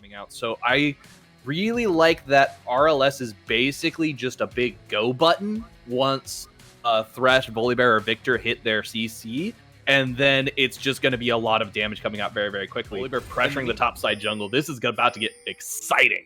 coming out. So I really like that RLS is basically just a big go button once Thresh, Volibear, or Victor hit their CC. And then it's just going to be a lot of damage coming out very, very quickly. Volibear pressuring the top side jungle. This is about to get exciting.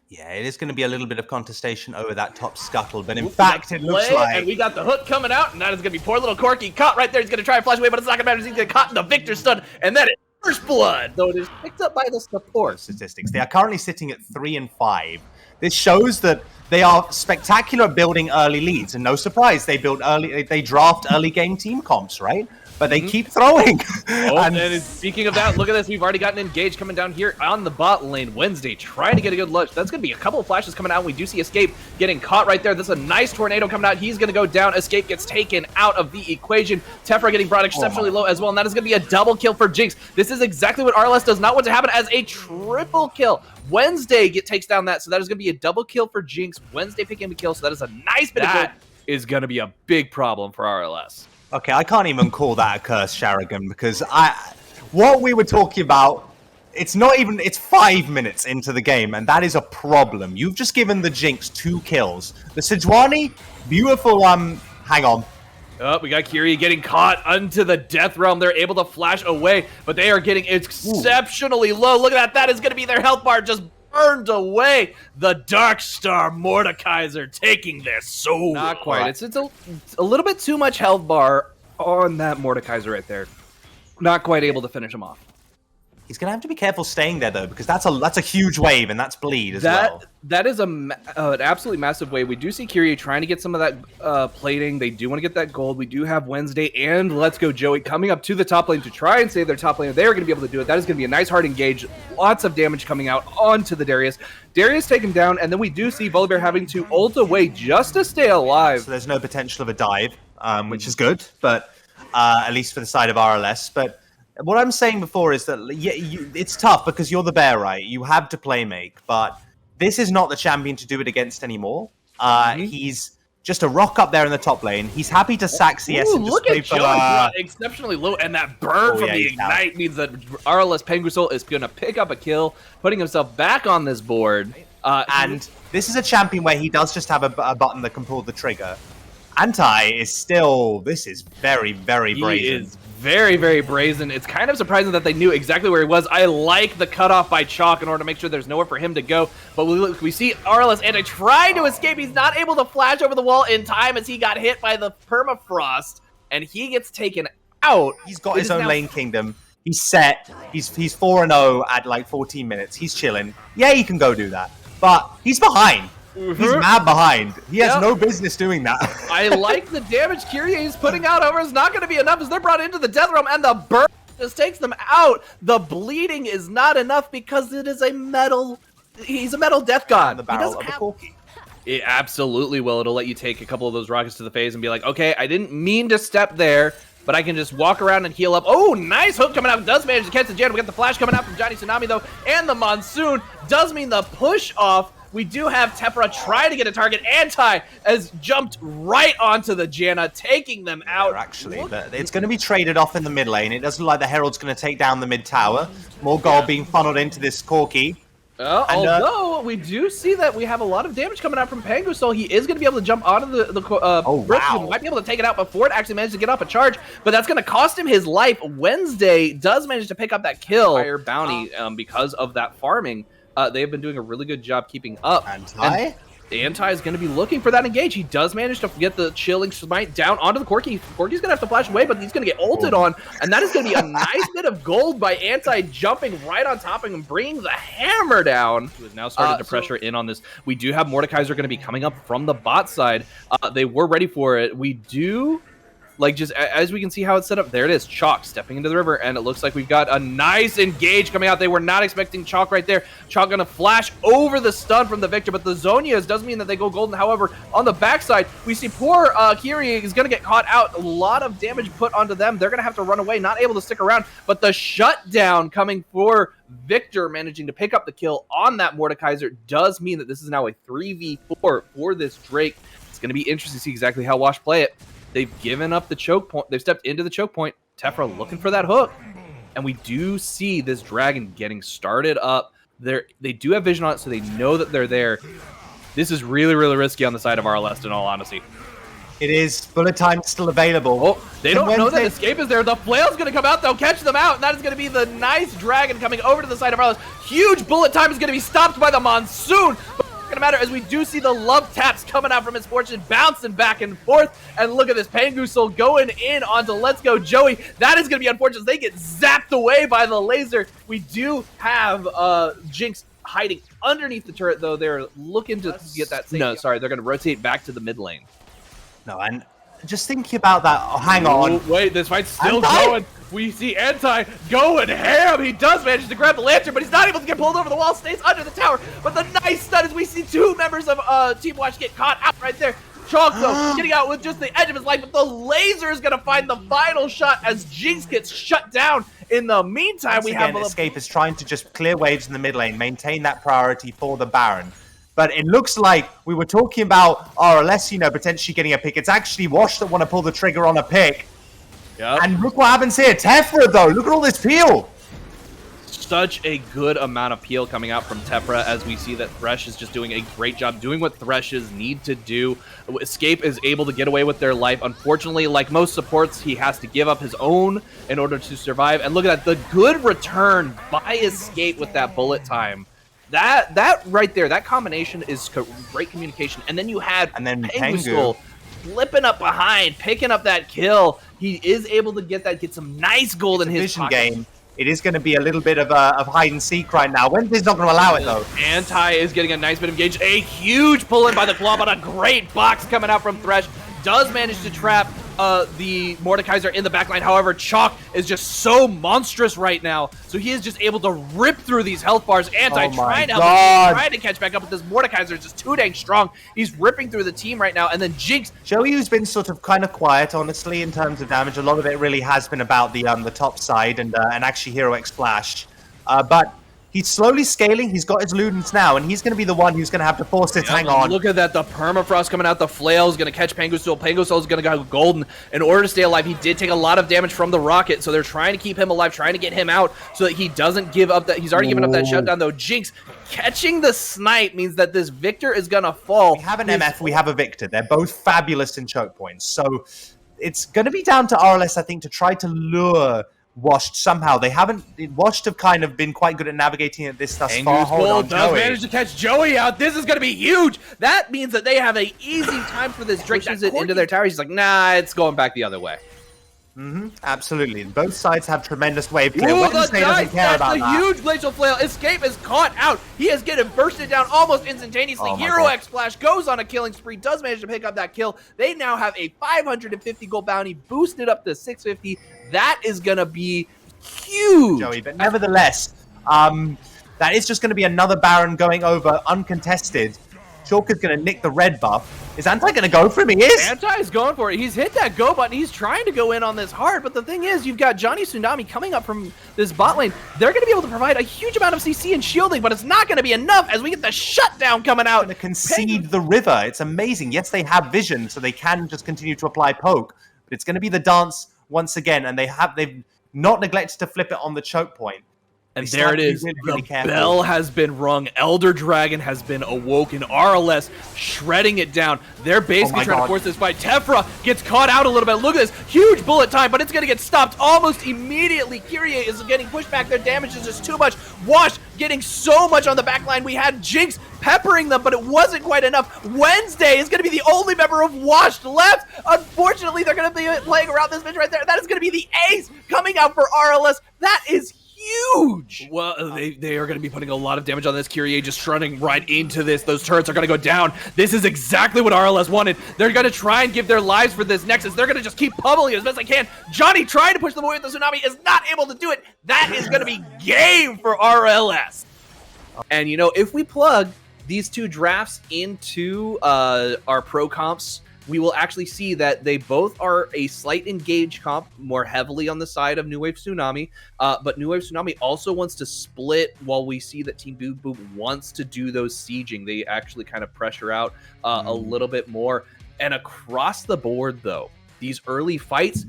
Yeah, it is going to be a little bit of contestation over that top scuttle, but in fact, it looks like... And we got the hook coming out, and that is going to be poor little Corky caught right there. He's going to try and flash away, but it's not going to matter. He's going to get caught in the Victor stun, and then it's first blood. Though it is picked up by the support. Statistics. They are currently sitting at 3 and 5. This shows that they are spectacular at building early leads, and no surprise, they draft early game team comps, right? But they keep throwing. And speaking of that, look at this. We've already gotten engaged coming down here on the bot lane. Wednesday trying to get a good lunge. That's going to be a couple of flashes coming out. We do see Escape getting caught right there. This is a nice tornado coming out. He's going to go down. Escape gets taken out of the equation. Tephra getting brought exceptionally low as well. And that is going to be a double kill for Jinx. This is exactly what RLS does not want to happen as a triple kill. Wednesday takes down that. So that is going to be a double kill for Jinx. Wednesday picking up a kill. So that is a nice bit of good. Is going to be a big problem for RLS. Okay, I can't even call that a curse, Sharagan, because what we were talking about, it's 5 minutes into the game, and that is a problem. You've just given the Jinx 2 kills. The Sejuani, beautiful, hang on. Oh, we got Kyrie getting caught onto the death realm. They're able to flash away, but they are getting exceptionally low. Look at that. That is going to be their health bar just burned away. The Dark Star Mordekaiser taking their soul. Not quite. It's a little bit too much health bar on that Mordekaiser right there. Not quite able to finish him off. He's going to have to be careful staying there, though, because that's a huge wave, and that's bleed as well. That is an absolutely massive wave. We do see Kyrie trying to get some of that plating. They do want to get that gold. We do have Wednesday and Let's Go Joey coming up to the top lane to try and save their top lane. They're going to be able to do it. That is going to be a nice hard engage. Lots of damage coming out onto the Darius. Darius taken down, and then we do see Volibear having to ult away just to stay alive. So there's no potential of a dive, which is good, but at least for the side of RLS. But what I'm saying before is that it's tough because you're the bear, right? You have to play make, but this is not the champion to do it against anymore. He's just a rock up there in the top lane. He's happy to sack CS and just look at Joey brought exceptionally low, and that burn from the Ignite means that RLS Penguisol is going to pick up a kill, putting himself back on this board. And this is a champion where he does just have a button that can pull the trigger. Anti is still, this is very, very brazen. He is very, very brazen. It's kind of surprising that they knew exactly where he was. I like the cutoff by Chalk in order to make sure there's nowhere for him to go. But we see RLS Anti trying to escape. He's not able to flash over the wall in time as he got hit by the permafrost. And he gets taken out. He's got his own lane kingdom. He's set. He's 4-0 at like 14 minutes. He's chilling. Yeah, he can go do that. But he's behind. He's mad behind. He has no business doing that. I like the damage Kyrie is putting out. However, it's not going to be enough as they're brought into the death realm, and the burn just takes them out. The bleeding is not enough because it is a metal. He's a metal death god. The barrel of the Corky. It absolutely will. It'll let you take a couple of those rockets to the face and be like, okay, I didn't mean to step there, but I can just walk around and heal up. Oh, nice hook coming out. Does manage to catch the Jan. We got the flash coming out from Johnny Tsunami, though, and the Monsoon does mean the push off. We do have Tephra trying to get a target. Anti has jumped right onto the Janna, taking them out. Actually, it's going to be traded off in the mid lane. It doesn't look like the Herald's going to take down the mid tower. More gold being funneled into this Corky. Although we do see that we have a lot of damage coming out from Penguisol. He is going to be able to jump onto the bridge. He might be able to take it out before it actually manages to get off a charge, but that's going to cost him his life. Wednesday does manage to pick up that kill. Higher bounty because of that farming. They have been doing a really good job keeping up. Anti is going to be looking for that engage. He does manage to get the chilling smite down onto the Corky. Corky's going to have to flash away, but he's going to get ulted on, and that is going to be a nice bit of gold by Anti jumping right on top of him, bringing the hammer down. Who has now started to pressure in on this. We do have Mordekaiser going to be coming up from the bot side. They were ready for it. We do... Like, just as we can see how it's set up, there it is. Chalk stepping into the river, and it looks like we've got a nice engage coming out. They were not expecting Chalk right there. Chalk going to flash over the stun from the Victor, but the Zonias does mean that they go golden. However, on the backside, we see poor Kyrie is going to get caught out. A lot of damage put onto them. They're going to have to run away, not able to stick around, but the shutdown coming for Victor managing to pick up the kill on that Mordekaiser does mean that this is now a 3v4 for this Drake. It's going to be interesting to see exactly how Wash play it. They've given up the choke point. They've stepped into the choke point. Tephra looking for that hook. And we do see this dragon getting started up They do have vision on it, so they know that they're there. This is really, really risky on the side of RLS, in all honesty. It is. Bullet time still available. Oh, they don't know that Escape is there. The flail's going to come out. They'll catch them out, and that is going to be the nice dragon coming over to the side of RLS. Huge bullet time is going to be stopped by the monsoon. But it's going to matter as we do see the love taps coming out from his fortune, bouncing back and forth. And look at this Pangoosel going in onto Let's Go Joey. That is going to be unfortunate. They get zapped away by the laser. We do have Jinx hiding underneath the turret, though. They're looking to get that safety. No, sorry, they're going to rotate back to the mid lane. No, and just thinking about that. Oh, hang on. Ooh, wait, this fight's still going. We see Anti going ham. He does manage to grab the lantern, but he's not able to get pulled over the wall. Stays under the tower. But the nice stun is we see two members of Team Watch get caught out right there. Chalk, though, getting out with just the edge of his life, but the laser is going to find the final shot as Jinx gets shut down. In the meantime, we have Escape is trying to just clear waves in the mid lane, maintain that priority for the Baron. But it looks like we were talking about RLS, you know, potentially getting a pick. It's actually Wash that want to pull the trigger on a pick. Yep. And look what happens here. Tephra, though. Look at all this peel. Such a good amount of peel coming out from Tephra as we see that Thresh is just doing a great job doing what Threshes need to do. Escape is able to get away with their life. Unfortunately, like most supports, he has to give up his own in order to survive. And look at that, the good return by Escape with that bullet time. That right there, that combination is great communication. And then you had Pangu flipping up behind, picking up that kill. He is able to get some nice gold in his pocket. Game. It is going to be a little bit of hide and seek right now. Wednesday's not going to allow it, though. Anti is getting a nice bit of engage. A huge pull in by the claw, but a great box coming out from Thresh. Does manage to trap the Mordekaiser in the backline. However, Chalk is just so monstrous right now. So he is just able to rip through these health bars. Anti trying to catch back up, but this Mordekaiser is just too dang strong. He's ripping through the team right now. And then Jinx. Joey, who's been sort of kind of quiet, honestly, in terms of damage. A lot of it really has been about the top side and actually Hero X Flash. But he's slowly scaling. He's got his Ludens now, and he's going to be the one who's going to have to force it. Hang on. Look at that. The Permafrost coming out. The Flail is going to catch Pangoosel. Pangoosel is going to go golden. In order to stay alive, he did take a lot of damage from the rocket, so they're trying to keep him alive, trying to get him out so that he doesn't give up that. He's already given up that shutdown, though. Jinx catching the snipe means that this Victor is going to fall. We have an MF. We have a Victor. They're both fabulous in choke points. So it's going to be down to RLS, I think, to try to lure Washed somehow. They haven't. Washed have kind of been quite good at navigating it this thus far. Hold on, does manage to catch Joey out. This is going to be huge. That means that they have an easy time for this. Drake pushes it into their tower. He's like, nah, it's going back the other way. Absolutely. Both sides have tremendous wave clear. Wednesday doesn't care about that. Huge glacial flail. Escape is caught out. He is getting bursted down almost instantaneously. Hero X Flash goes on a killing spree. Does manage to pick up that kill. They now have a 550 gold bounty boosted up to 650. That is going to be huge. Joey, but nevertheless, that is just going to be another Baron going over uncontested. Chalk is going to nick the red buff. Is Anti going to go for him? He is. Anti is going for it. He's hit that go button. He's trying to go in on this hard, but the thing is, you've got Johnny Tsunami coming up from this bot lane. They're going to be able to provide a huge amount of CC and shielding, but it's not going to be enough as we get the shutdown coming out. Going to concede the river. It's amazing. Yes, they have vision, so they can just continue to apply poke, but it's going to be the dance once again, and they've not neglected to flip it on the choke point. And there it is. The bell has been rung. Elder Dragon has been awoken. RLS shredding it down. They're basically trying to force this fight. Tephra gets caught out a little bit. Look at this. Huge bullet time, but it's going to get stopped almost immediately. Kyrie is getting pushed back. Their damage is just too much. Wash getting so much on the back line. We had Jinx peppering them, but it wasn't quite enough. Wednesday is going to be the only member of Washed left. Unfortunately, they're going to be playing around this bitch right there. That is going to be the ace coming out for RLS. That is huge. Well, they are going to be putting a lot of damage on this. Kyrie just running right into this. Those turrets are going to go down. This is exactly what RLS wanted. They're going to try and give their lives for this Nexus. They're going to just keep pummeling as best they can. Johnny trying to push them away with the Tsunami is not able to do it. That is going to be game for RLS. And, you know, if we plug these two drafts into our pro comps, we will actually see that they both are a slight engage comp, more heavily on the side of New Wave Tsunami. But New Wave Tsunami also wants to split, while we see that Team Boop Boop wants to do those sieging. They actually kind of pressure out a little bit more. And across the board, though, these early fights,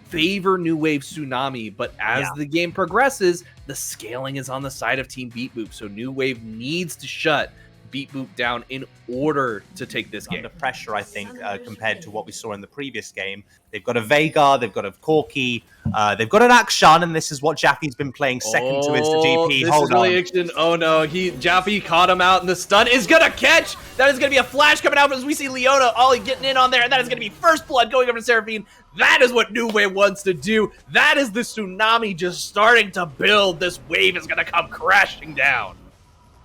favor New Wave Tsunami, but as the game progresses, the scaling is on the side of Team Beat Boop, so New Wave needs to shut Beat Boop down in order to take this game. Under pressure, I think, compared to what we saw in the previous game. They've got a Veigar, they've got a Corki, they've got an Akshan, and this is what Jaffe's been playing second to is the DP. Hold on. Oh no, Jaffe caught him out, and the stun is gonna catch! That is gonna be a flash coming out as we see Leona Ollie getting in on there, and that is gonna be first blood going over to Seraphine. That is what New Wave wants to do. That is the tsunami just starting to build. This wave is gonna come crashing down.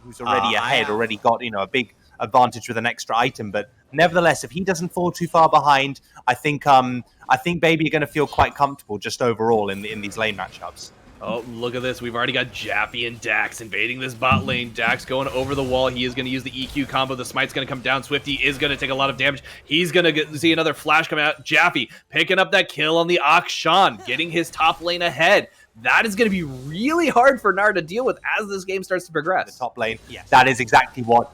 Who's already ahead, already got, a big advantage with an extra item. But nevertheless, if he doesn't fall too far behind, I think Baby are going to feel quite comfortable just overall in these lane matchups. Oh, look at this. We've already got Jaffe and Dax invading this bot lane. Dax going over the wall. He is going to use the EQ combo. The smite's going to come down. Swifty is going to take a lot of damage. He's going to see another flash coming out. Jaffe picking up that kill on the Akshan, getting his top lane ahead. That is going to be really hard for Nar to deal with as this game starts to progress. The top lane, that is exactly what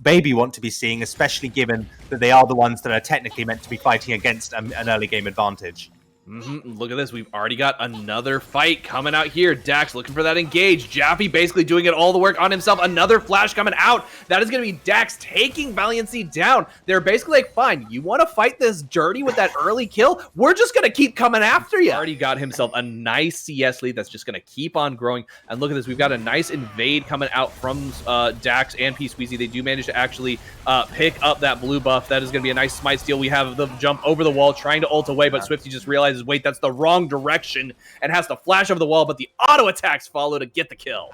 Baby want to be seeing, especially given that they are the ones that are technically meant to be fighting against an early game advantage. Look at this. We've already got another fight coming out here. Dax looking for that engage. Jaffe basically doing it all the work on himself. Another flash coming out. That is going to be Dax taking Valiancy down. They're basically like, fine, you want to fight this dirty with that early kill? We're just going to keep coming after you. Already got himself a nice CS lead that's just going to keep on growing. And look at this. We've got a nice invade coming out from Dax and P-Squeezy. They do manage to actually pick up that blue buff. That is going to be a nice smite steal. We have the jump over the wall trying to ult away, but Swifty just realizes, wait, that's the wrong direction and has to flash over the wall, but the auto attacks follow to get the kill.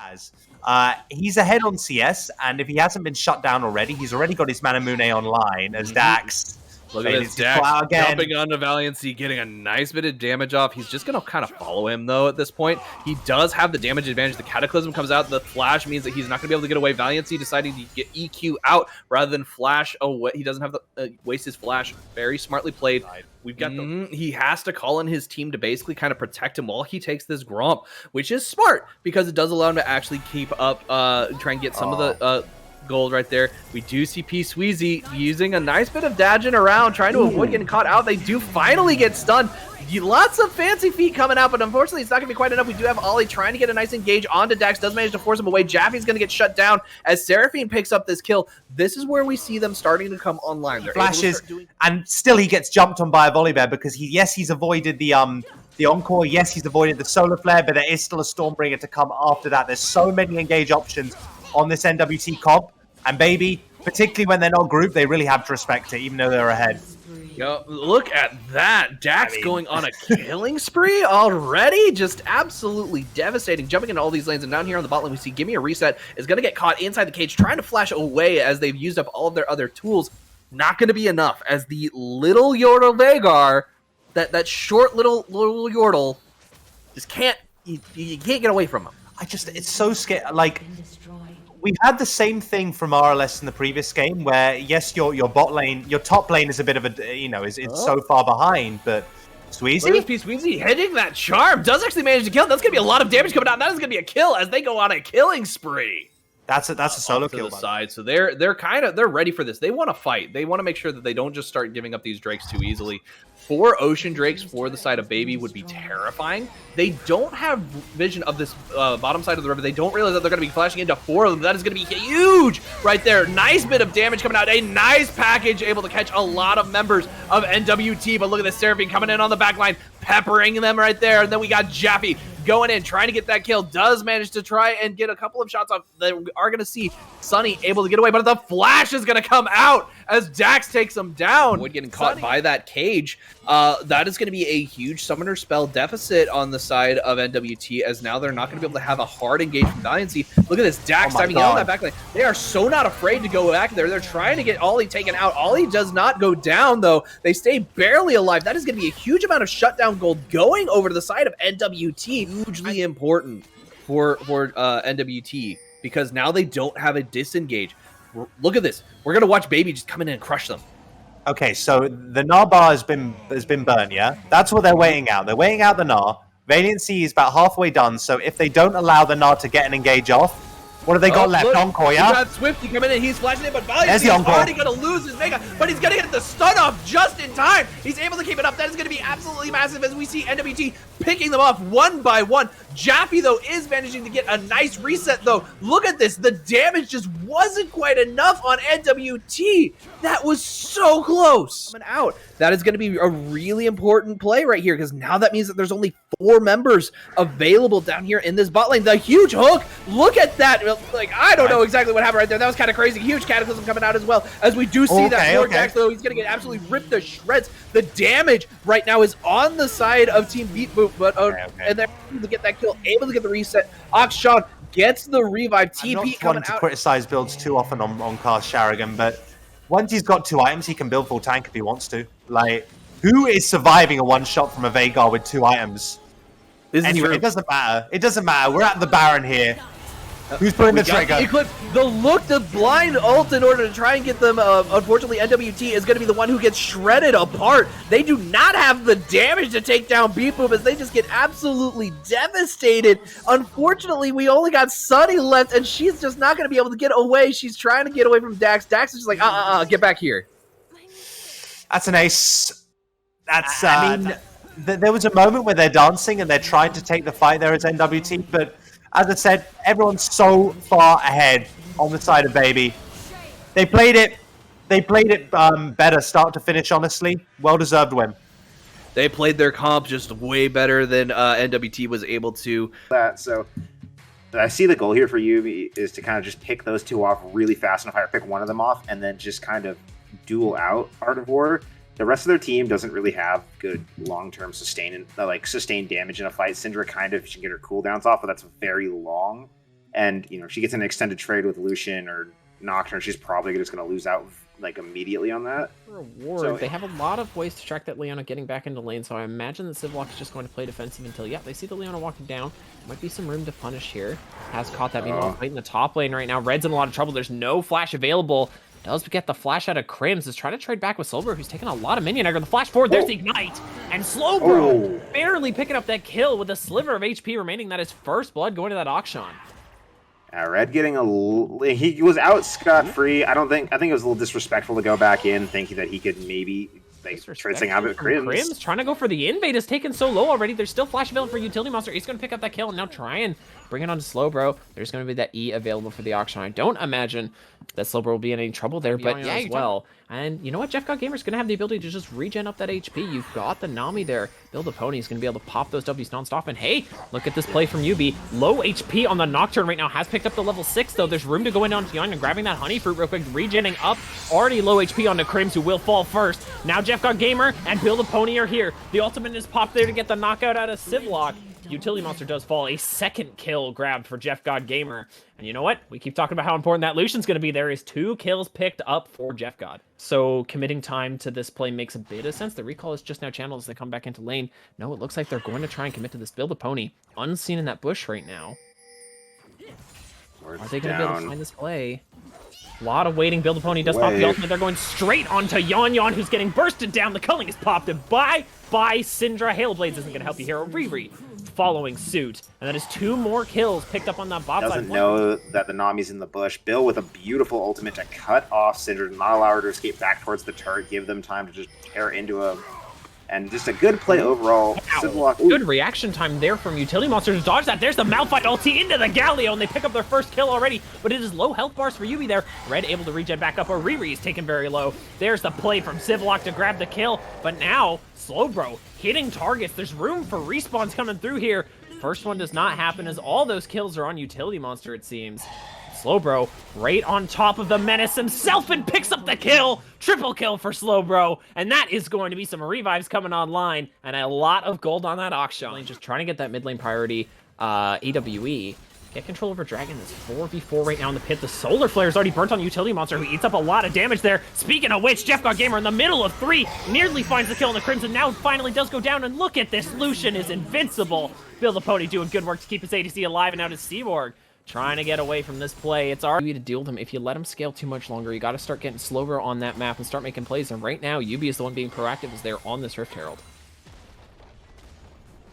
He's ahead on CS, and if he hasn't been shut down already, he's already got his Manamune online as Dax. Look at this, Dax jumping onto Valiancy, getting a nice bit of damage off. He's just going to kind of follow him, though, at this point. He does have the damage advantage. The Cataclysm comes out. The flash means that he's not going to be able to get away. Valiancy deciding to get EQ out rather than flash away. He doesn't have the waste his flash. Very smartly played. We've got he has to call in his team to basically kind of protect him while he takes this Gromp, which is smart because it does allow him to actually keep up, try and get some of the gold right there. We do see P-Squeezy using a nice bit of dodging around, trying to avoid getting caught out. They do finally get stunned. Lots of fancy feet coming out, but unfortunately it's not going to be quite enough. We do have Ollie trying to get a nice engage onto Dax, does manage to force him away. Jaffe's going to get shut down as Seraphine picks up this kill. This is where we see them starting to come online. They're flashes, and still he gets jumped on by a Volibear because he's avoided the Encore, yes, he's avoided the Solar Flare, but there is still a Stormbringer to come after that. There's so many engage options on this NWT comp, and Baby, particularly when they're not grouped, they really have to respect it, even though they're ahead. Yo, look at that. Dax going on a killing spree already. Just absolutely devastating. Jumping into all these lanes. And down here on the bot lane, we see Gimme a Reset is going to get caught inside the cage, trying to flash away as they've used up all of their other tools. Not going to be enough as the little Yordle Veigar, that short little Yordle, just can't, you can't get away from him. It's so scary. Like, we had the same thing from RLS in the previous game, where yes, your bot lane, your top lane is a bit of a, it's so far behind, but Squeezy hitting that charm does actually manage to kill. That's gonna be a lot of damage coming out. That is gonna be a kill as they go on a killing spree. That's a solo kill. To the side, so they're ready for this. They want to fight. They want to make sure that they don't just start giving up these Drakes too easily. 4 Ocean Drakes for the side of Baby would be terrifying. They don't have vision of this bottom side of the river. They don't realize that they're going to be flashing into 4 of them. That is going to be huge right there. Nice bit of damage coming out. A nice package, able to catch a lot of members of NWT. But look at this Seraphine coming in on the back line, peppering them right there. And then we got Jaffe going in, trying to get that kill. Does manage to try and get a couple of shots off. They are going to see Sunny able to get away, but the flash is going to come out as Dax takes him down. Wood getting caught by that cage. That is going to be a huge summoner spell deficit on the side of NWT, as now they're not going to be able to have a hard engage from Valiancy. Look at this, Dax timing in on that back lane. They are so not afraid to go back there. They're trying to get Ollie taken out. Ollie does not go down, though. They stay barely alive. That is going to be a huge amount of shutdown gold going over to the side of NWT. Hugely important for NWT, because now they don't have a disengage. Look at this. We're going to watch Baby just come in and crush them. Okay, so the Gnar bar has been burnt, yeah? That's what they're waiting out. They're waiting out the Gnar. Valiancy is about halfway done, so if they don't allow the Gnar to get an engage off, What have they got left? Look, Encore, yeah? yeah? Got Swifty coming in. He's flashing it, but There's he's the Encore. already going to lose his Mega, but he's going to get the stun off just in time. He's able to keep it up. That is going to be absolutely massive as we see NWT picking them off one by one. Jaffe, though, is managing to get a nice reset, though. Look at this. The damage just wasn't quite enough on NWT. That was so close. Coming out. That is going to be a really important play right here, because now that means that there's only 4 members available down here in this bot lane. The huge hook. Look at that. Like, I don't know exactly what happened right there. That was kind of crazy. Huge Cataclysm coming out as well, as we do see that Lord Jax, though, he's going to get absolutely ripped to shreds. The damage right now is on the side of Team Beat Boop, but and they're able to get that kill, able to get the reset. Akshan gets the revive. TP coming out. To criticize builds too often on Cast Sharrigan, but once he's got 2 items, he can build full tank if he wants to. Like, who is surviving a one-shot from a Veigar with 2 items? Anyway, it doesn't matter. It doesn't matter. We're at the Baron here. Who's pulling the trigger? The look, the blind ult in order to try and get them. Unfortunately, NWT is going to be the one who gets shredded apart. They do not have the damage to take down Beat Boop, as they just get absolutely devastated. Unfortunately, we only got Sunny left, and she's just not going to be able to get away. She's trying to get away from Dax. Dax is just like, get back here. That's an ace. That's, I mean, there was a moment where they're dancing and they're trying to take the fight there as NWT, but as I said, everyone's so far ahead on the side of Baby. They played it better start to finish, honestly. Well-deserved win. They played their comp just way better than NWT was able to. So I see the goal here for you is to kind of just pick those 2 off really fast and fire, pick one of them off, and then just kind of duel out Art of War. The rest of their team doesn't really have good long-term sustained damage in a fight. Syndra kind of, she can get her cooldowns off, but that's very long. And, you know, if she gets an extended trade with Lucian or Nocturne, she's probably just going to lose out, like, immediately on that. So they have a lot of ways to track that Leona getting back into lane, so I imagine that Civlock is just going to play defensive until, they see the Leona walking down. Might be some room to punish here. Has caught that. Meanwhile, fighting the top lane right now. Red's in a lot of trouble. There's no flash available. Does get the flash out of Crims. Is trying to trade back with Slowbro, who's taking a lot of minion aggro. The flash forward, there's the Ignite. And Slowbro barely picking up that kill with a sliver of HP remaining. That is first blood going to that Akshan. Red getting he was out scot-free. I think it was a little disrespectful to go back in, thinking that he could maybe trade something out of Crims. Crims trying to go for the invade is taken so low already. There's still flash available for Utility Monster. He's going to pick up that kill and now try and bring it on to Slowbro. There's going to be that E available for the Akshan. I don't imagine that Slowbro will be in any trouble there, but yeah, as well. And you know what? Jeff God Gamer's going to have the ability to just regen up that HP. You've got the Nami there. Build a Pony is going to be able to pop those W's nonstop. And hey, look at this play from YUBI. Low HP on the Nocturne right now. Has picked up the level 6, though. There's room to go in on Tiana and grabbing that Honey Fruit real quick. Regenning up. Already low HP on the Crims, who will fall first. Now Jeff God Gamer and Build a Pony are here. The ultimate is popped there to get the knockout out of Civlock. Utility Monster does fall. A second kill grabbed for Jeff God Gamer. And you know what? We keep talking about how important that Lucian's going to be. There is 2 kills picked up for Jeff God. So committing time to this play makes a bit of sense. The recall is just now channeled as they come back into lane. No, it looks like they're going to try and commit to this Build a Pony. Unseen in that bush right now. Are they going to be able to find this play? A lot of waiting. Build a Pony does pop the ultimate. They're going straight onto Yon, who's getting bursted down. The culling is popped by Syndra. Hail Blades isn't going to help you here. Riri following suit. And that is 2 more kills picked up on that bot side. Doesn't know that the Nami's in the bush. Bill with a beautiful ultimate to cut off Syndra, not allow her to escape back towards the turret, give them time to just tear into a... And just a good play overall. Good reaction time there from Utility Monster to dodge that. There's the Malphite ulti into the Galio, and they pick up their first kill already, but it is low health bars for YUBI there. Red able to regen back up, or Riri is taken very low. There's the play from Civlock to grab the kill, but now Slowbro hitting targets. There's room for respawns coming through here. First one does not happen as all those kills are on Utility Monster, it seems. Slowbro right on top of the Menace himself and picks up the kill. Triple kill for Slowbro. And that is going to be some revives coming online and a lot of gold on that Akshan. Just trying to get that mid lane priority AWE. Get control over Dragon. This 4v4 right now in the pit. The Solar Flare is already burnt on Utility Monster, who eats up a lot of damage there. Speaking of which, Jeff God Gamer in the middle of 3 nearly finds the kill on the Crimson. Now finally does go down, and look at this. Lucian is invincible. Build a Pony doing good work to keep his ADC alive, and now to Seaborg trying to get away from this play. It's already to deal with him. If you let him scale too much longer, you got to start getting slower on that map and start making plays. And right now, YUBI is the one being proactive as they're on this Rift Herald.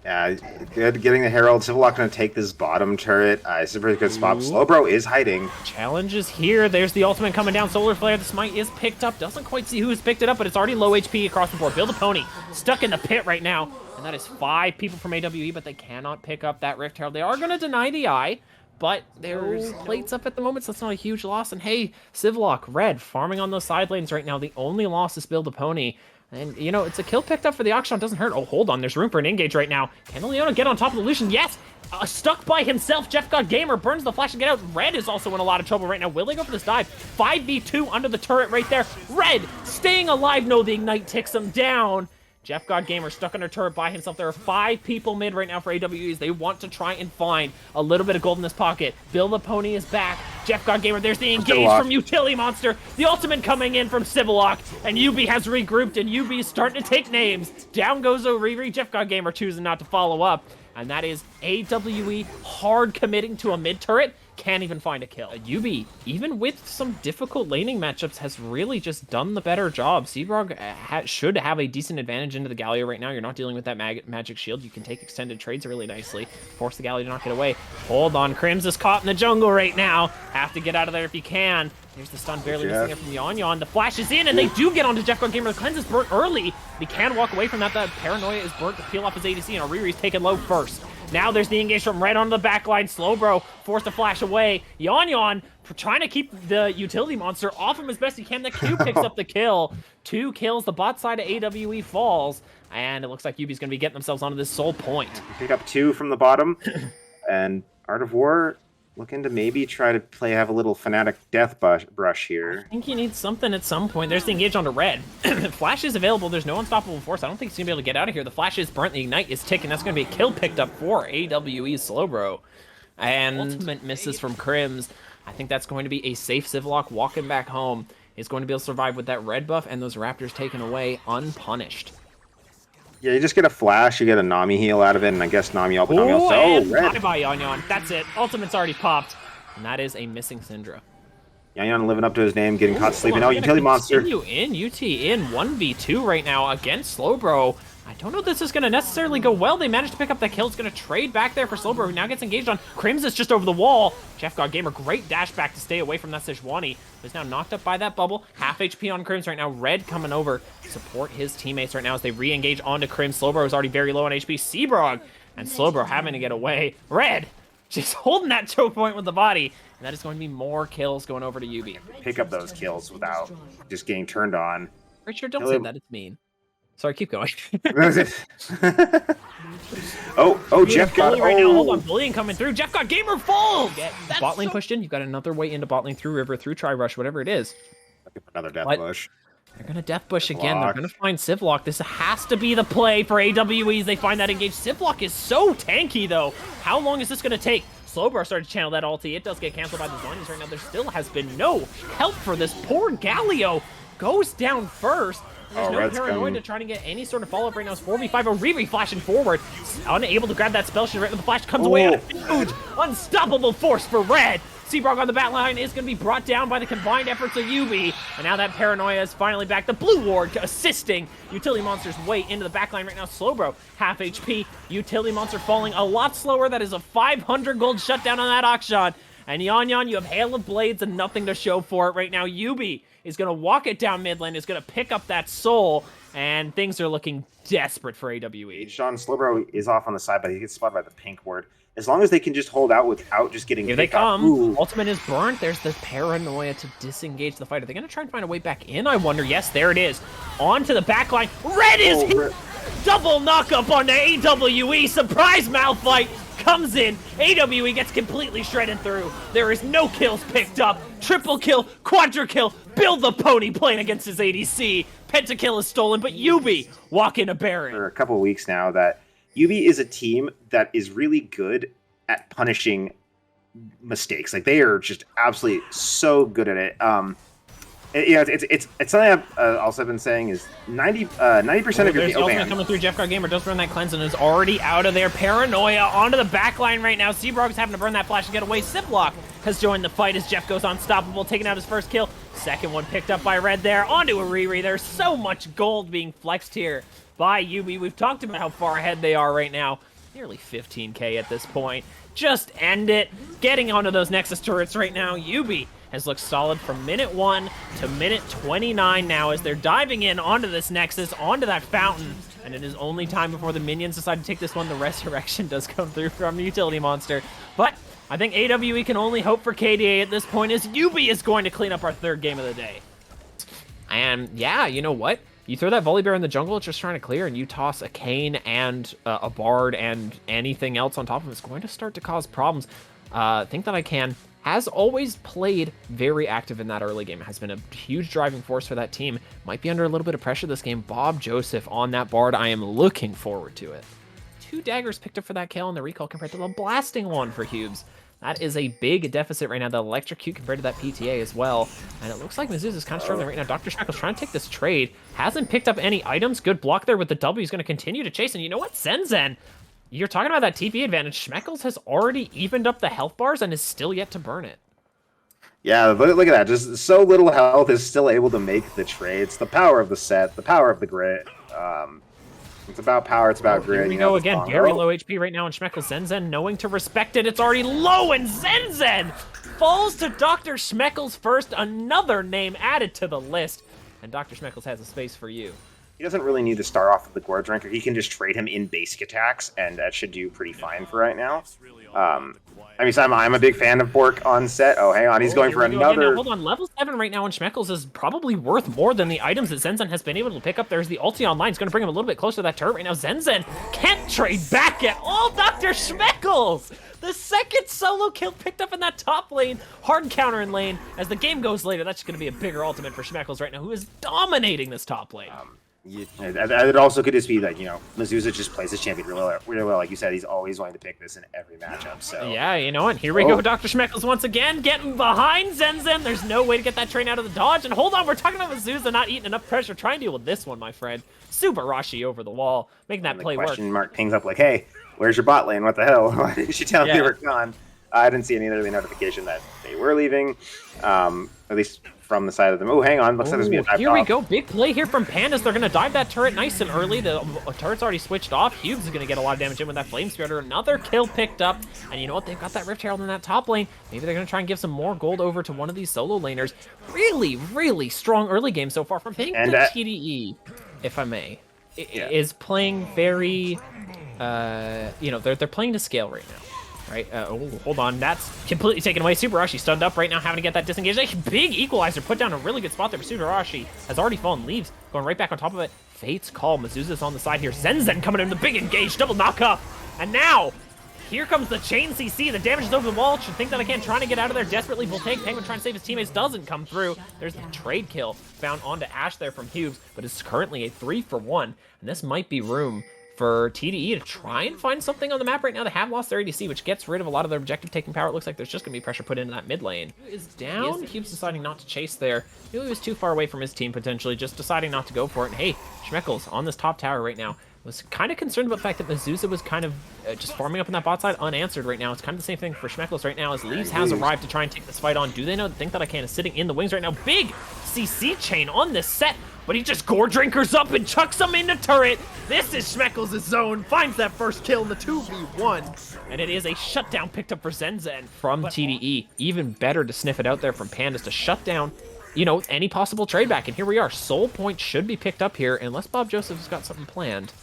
Good getting the Herald. Civillock going to take this bottom turret. It's a pretty good spot. Slowbro is hiding. Challenge is here. There's the ultimate coming down. Solar Flare. The smite is picked up. Doesn't quite see who's picked it up, but it's already low HP across the board. Build a pony. Stuck in the pit right now. And that is 5 people from AWE, but they cannot pick up that Rift Herald. They are going to deny the eye, but there's plates up at the moment, so that's not a huge loss. And hey, Civillock, Red, farming on those side lanes right now. The only loss is Build a Pony. And, you know, it's a kill picked up for the Auction. Doesn't hurt. Oh, hold on. There's room for an engage right now. Can Leona get on top of the Lucian? Yes! Stuck by himself. Jeff God Gamer burns the flash to get out. Red is also in a lot of trouble right now. Will they go for this dive? 5v2 under the turret right there. Red staying alive. No, the Ignite ticks him down. Jeff God Gamer stuck under turret by himself. There are 5 people mid right now for AWEs. They want to try and find a little bit of gold in this pocket. Bill the Pony is back. Jeff God Gamer, there's the engage from Utility Monster. The ultimate coming in from Civillock. And YUBI has regrouped, and YUBI is starting to take names. Down goes O'Reilly. Jeff God Gamer choosing not to follow up. And that is AWE hard committing to a mid turret. Can't even find a kill. YUBI, even with some difficult laning matchups, has really just done the better job. Seabrog should have a decent advantage into the Galio right now. You're not dealing with that magic shield. You can take extended trades really nicely. Force the Galio to not get away. Hold on, Crims is caught in the jungle right now. Have to get out of there if you can. Here's the stun, barely missing it from Yon. The flash is in, and they do get onto Jeff God Gamer. The cleanse is burnt early. He can walk away from that. That Paranoia is burnt to peel off his ADC, and Ariri's taken low first. Now there's the engage from Red onto the backline. Slowbro forced to flash away. Yon trying to keep the Utility Monster off him as best he can. The Q picks up the kill. 2 kills. The bot side of AWE falls. And it looks like YUBI's going to be getting themselves onto this Soul Point. Pick up 2 from the bottom. And Art of War looking to maybe try to have a little Fnatic death brush here. I think he needs something at some point. There's the engage onto Red. Flash is available. There's no unstoppable force. I don't think he's going to be able to get out of here. The flash is burnt. The Ignite is ticking. That's going to be a kill picked up for AWE Slowbro. And ultimate misses from Crims. I think that's going to be a safe Civillock walking back home. He's going to be able to survive with that red buff and those Raptors taken away unpunished. Yeah, you just get a flash, you get a Nami heal out of it, and I guess Nami ult. Red. Bye-bye, Yon. That's it. Ultimate's already popped. And that is a missing Syndra. Yon living up to his name, getting caught sleeping. Oh, Utility Monster. UT in 1v2 right now against Slowbro. I don't know if this is going to necessarily go well. They managed to pick up that kill. It's going to trade back there for Slowbro, who now gets engaged on. Crims is just over the wall. Jeff God Gamer, great dash back to stay away from that Sejuani. Is now knocked up by that bubble. Half HP on Crims right now. Red coming over to support his teammates right now as they re-engage onto Crims. Slowbro is already very low on HP. Seabrog and Slowbro having to get away. Red just holding that choke point with the body. And that is going to be more kills going over to YUBI. Pick up those kills without just getting turned on. Richard, don't say that. It's mean. Sorry, keep going. Jeff got right now. Hold on, bullying coming through. Jeff God Gamer falls. Bot lane pushed in. You've got another way into bot lane through river, through tri-rush, whatever it is. Another death bush. They're gonna death bush again. They're gonna find Civillock. This has to be the play for AWEs. They find that engage. Civillock is so tanky though. How long is this gonna take? Slowbro started to channel that ulti. It does get canceled by the Zonies right now. There still has been no help for this poor Galio. Goes down first. There's no Paranoia to try to get any sort of follow-up right now. It's 4v5. Ariri flashing forward. Unable to grab that spell shot right when the flash comes away. Out of huge, unstoppable force for Red. Seabrog on the bat line is going to be brought down by the combined efforts of YUBI. And now that Paranoia is finally back. The Blue Ward assisting Utility Monster's way into the back line right now. Slowbro, half HP. Utility Monster falling a lot slower. That is a 500 gold shutdown on that Akshan. And Yon, you have Hail of Blades and nothing to show for it right now. YUBI is going to walk it down mid lane, is going to pick up that soul, and things are looking desperate for AWE. Sean Slowbro is off on the side, but he gets spotted by the pink ward. As long as they can just hold out without just getting Here they come. Ultimate is burnt. There's the Paranoia to disengage the fight. Are they going to try and find a way back in, I wonder? Yes, there it is. On to the back line. Red is hit. Double knock-up on the AWE. Surprise Malphite comes in. AWE gets completely shredded through. There is no kills picked up. Triple kill, quadra kill. Build the Pony playing against his ADC. Pentakill is stolen, but YUBI walking a Baron. For a couple of weeks now that YUBI is a team that is really good at punishing mistakes. Like, they are just absolutely so good at it. It's something I've also been saying is 90% of your ultimate coming through. Jeff God Gamer does burn that cleanse and is already out of there. Paranoia onto the back line right now. Seabrog's having to burn that flash to get away. Civillock has joined the fight as Jeff goes unstoppable, taking out his first kill. Second one picked up by Red there. Onto Ariri. There's so much gold being flexed here by YUBI. We've talked about how far ahead they are right now. nearly 15k at this point. Just end it. Getting onto those Nexus turrets right now. YUBI has looked solid from minute 1 to minute 29 now as they're diving in onto this Nexus, onto that fountain. And it is only time before the minions decide to take this one. The resurrection does come through from the utility monster. But I think AWE can only hope for KDA at this point, as YUBI is going to clean up our 3rd game of the day. And yeah, you know what? You throw that Volley Bear in the jungle, it's just trying to clear, and you toss a Kayn and a Bard and anything else on top of it. It's going to start to cause problems. Think That I Can has always played very active in that early game. It has been a huge driving force for that team. Might be under a little bit of pressure this game. Bob Joseph on that Bard. I am looking forward to it. 2 daggers picked up for that kill on the recall compared to the blasting one for Hubes. That is a big deficit right now. The electrocute compared to that PTA as well. And it looks like Mizzou's is kind of struggling right now. Dr. Schmeckle's trying to take this trade. Hasn't picked up any items. Good block there with the W. He's going to continue to chase. And you know what? Zenzen, you're talking about that TP advantage. Schmeckles has already evened up the health bars and is still yet to burn it. Yeah, look at that. Just so little health is still able to make the trades. The power of the set, the power of the grit. It's about power, it's about grit. Here we go again. Very low HP right now on Schmeckles. Zenzen knowing to respect it. It's already low, and Zenzen falls to Dr. Schmeckles first. Another name added to the list. And Dr. Schmeckles has a space for you. He doesn't really need to start off with the Gore Drinker. He can just trade him in basic attacks, and that should do pretty fine for right now. I mean, I'm a big fan of Bork on set. Oh, hang on. He's going for another... Now, hold on. Level 7 right now on Schmeckles is probably worth more than the items that Zenzen has been able to pick up. There's the ulti online. It's going to bring him a little bit closer to that turret right now. Zenzen can't trade back at all. Dr. Schmeckles! The 2nd solo kill picked up in that top lane. Hard counter in lane. As the game goes later, that's going to be a bigger ultimate for Schmeckles right now, who is dominating this top lane. It also could just be that, you know, Mizuza just plays this champion really well. Like you said, he's always wanting to pick this in every matchup. So yeah, you know what? Here we go. Dr. Schmeckles once again getting behind Zenzen. There's no way to get that train out of the dodge. And hold on, we're talking about Mizuza not eating enough pressure. Try and deal with this one, my friend. Super Rashi over the wall, making that play work. Question mark pings up like, hey, where's your bot lane? What the hell? Why didn't you tell me they were gone? I didn't see any other notification that they were leaving. At least from the side of them. Oh, hang on. Looks like there's going to be a dive Here we go. Big play here from Pandas. They're going to dive that turret nice and early. The turret's already switched off. Hughes is going to get a lot of damage in with that Flame Spreader. Another kill picked up. And you know what? They've got that Rift Herald in that top lane. Maybe they're going to try and give some more gold over to one of these solo laners. Really, really strong early game so far from Pink. And TDE, if I may, is playing very, you know, they're playing to scale right now. Right, hold on, that's completely taken away. Subarashi stunned up right now, having to get that disengaged. A big equalizer put down a really good spot there, but Subarashi has already fallen. Leaves, going right back on top of it. Fate's Call, Mizuza's on the side here. Zenzen coming in, the big engage, double knock up. And now, here comes the chain CC. The damage is over the wall. Should Think That I Can trying to get out of there desperately. Voltaic Penguin trying to save his teammates, doesn't come through. There's the trade kill found onto Ash there from Hughes, but it's currently a 3-for-1, and this might be room for TDE to try and find something on the map right now. They have lost their ADC, which gets rid of a lot of their objective taking power. It looks like there's just going to be pressure put into that mid lane. Is down. Hube's deciding not to chase there. Knew he was too far away from his team, potentially, just deciding not to go for it. And hey, Schmeckles on this top tower right now was kind of concerned about the fact that Mizuza was kind of just farming up in that bot side unanswered right now. It's kind of the same thing for Schmeckles right now as Leaves has arrived to try and take this fight on. Do they know? Think That I Can is sitting in the wings right now. Big CC chain on this set, but he just Gore Drinkers up and chucks him into turret. This is Schmeckles' zone. Finds that first kill in the 2v1. And it is a shutdown picked up for Zenzen from TDE. Even better to sniff it out there from Pandas to shut down, you know, any possible trade back. And here we are. Soul Point should be picked up here unless Bob Joseph's got something planned.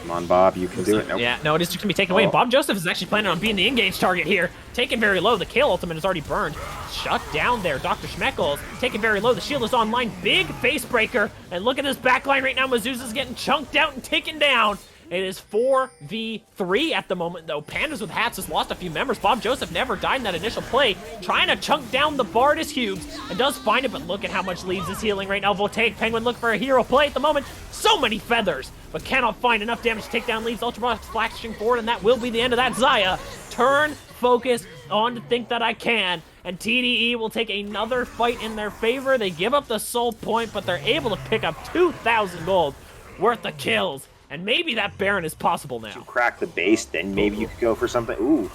Come on, Bob, you can do it. Nope. Yeah, no, it is just going to be taken away. Bob Joseph is actually planning on being the engage target here. Taken very low. The Kale ultimate is already burned. Shut down there. Dr. Schmeckles taken very low. The shield is online. Big face breaker. And look at this backline right now. Mizuza's getting chunked out and taken down. It is 4v3 at the moment, though. Pandas with hats has lost a few members. Bob Joseph never died in that initial play. Trying to chunk down the Bard is Hughes and does find it, but look at how much Leaves is healing right now. Voltaic Penguin look for a hero play at the moment. So many feathers, but cannot find enough damage to take down Leaves. Ultra Ball flashing forward, and that will be the end of that. Xayah, turn focus on to Think That I Can, and TDE will take another fight in their favor. They give up the soul point, but they're able to pick up 2,000 gold worth of kills. And maybe that Baron is possible now. To crack the base, then maybe you could go for something. Ooh.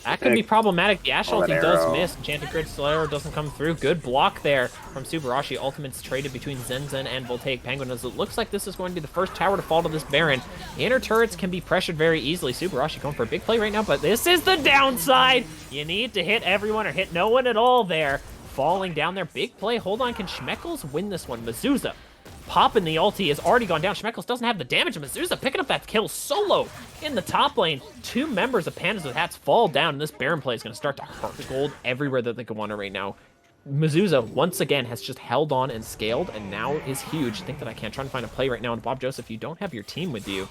That could be problematic. The Ash ulti does arrow. miss. Enchanted Grid Slayer doesn't come through. Good block there from Subarashi. Ultimates traded between Zen and Voltaic Penguin, as it looks like this is going to be the first tower to fall to this Baron. Inner turrets can be pressured very easily. Subarashi going for a big play right now, but this is the downside. You need to hit everyone or hit no one at all there. Falling down there. Big play. Hold on. Can Schmeckles win this one? Mezuzah popping the ulti has already gone down. Schmeckles doesn't have the damage. Mezuzah picking up that kill solo in the top lane. 2 members of Pandas with hats fall down, and this Baron play is going to start to hurt. Gold everywhere that they could want it right now. Mezuzah, once again, has just held on and scaled, and now is huge. Think that I can't. Trying to find a play right now, and Bob Joseph, you don't have your team with you.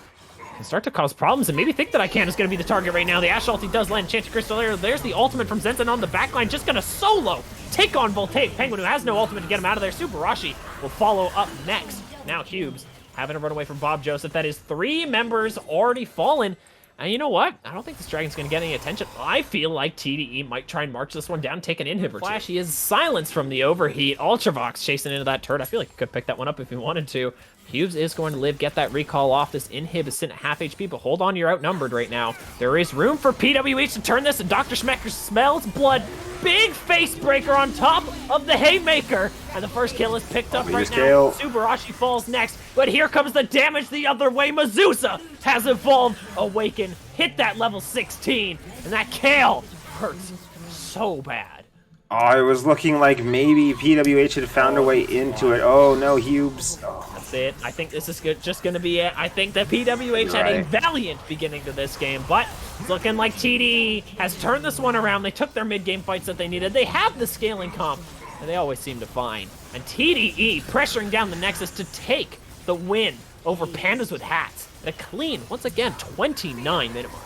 Can start to cause problems, and maybe Think That I Can is going to be the target right now. The Ash ulti does land. Enchanted Crystal Layer. There's the ultimate from Zenzen on the backline, just going to solo take on Voltaic Penguin, who has no ultimate to get him out of there. Subarashi will follow up next. Now Cubes having to run away from Bob Joseph. That is 3 members already fallen. And you know what? I don't think this Dragon's going to get any attention. I feel like TDE might try and march this one down, take an inhib or 2. Flash, he is silenced from the overheat. Ultravox chasing into that turret. I feel like he could pick that one up if he wanted to. Cubes is going to live, get that recall off. This inhib is sitting at half HP, but hold on, you're outnumbered right now. There is room for PWH to turn this, and Dr. Schmecker smells blood. Big face breaker on top of the haymaker, and the first kill is picked up right now. Subarashi falls next, but here comes the damage the other way. Mezuzah has evolved, awaken, hit that level 16, and that Kale hurts so bad. Oh, it was looking like maybe PWH had found a way into it. Oh no, Hubes. Oh. That's it. I think this is just going to be it. I think that PWH had a valiant beginning to this game, but it's looking like TDE has turned this one around. They took their mid-game fights that they needed. They have the scaling comp, and they always seem to find. And TDE pressuring down the Nexus to take the win over Pandas with hats. And a clean, once again, 29 minute mark.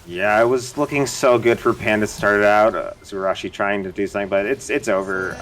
Yeah, it was looking so good for Panda to start out. Subarashi trying to do something, but it's over.